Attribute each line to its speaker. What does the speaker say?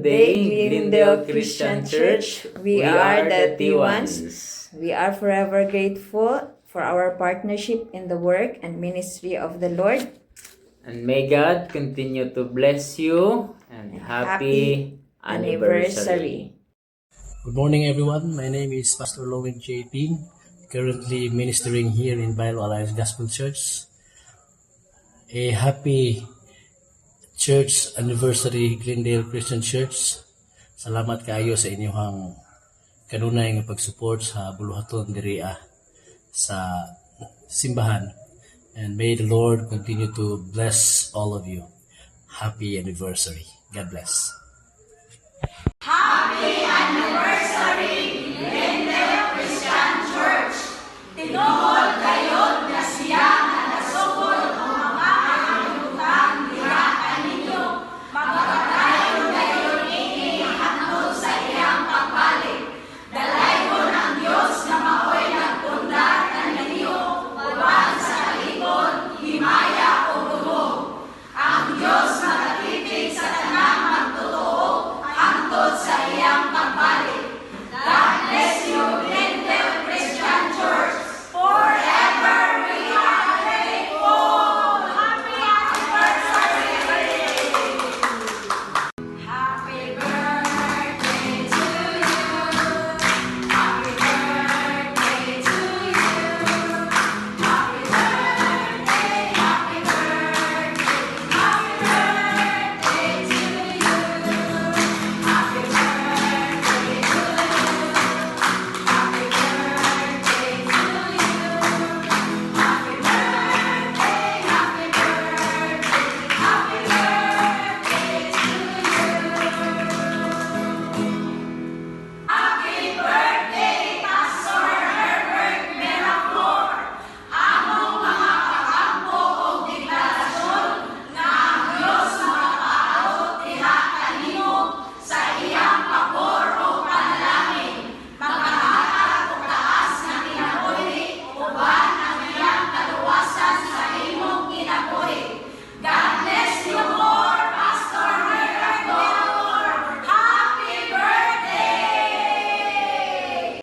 Speaker 1: day, Glendale Christian Church. We are the T1s. We are forever grateful for our partnership in the work and ministry of the Lord.
Speaker 2: And may God continue to bless you and happy anniversary.
Speaker 3: Good morning, everyone. My name is Pastor Lowen J. Ping, currently ministering here in Bible Alliance Gospel Church. A happy church anniversary, Glendale Christian Church. Salamat kayo sa inyong kanunay nga pag-support sa buluhaton diri sa simbahan. And may the Lord continue to bless all of you. Happy anniversary. God bless.
Speaker 4: Happy anniversary, Glendale Christian Church.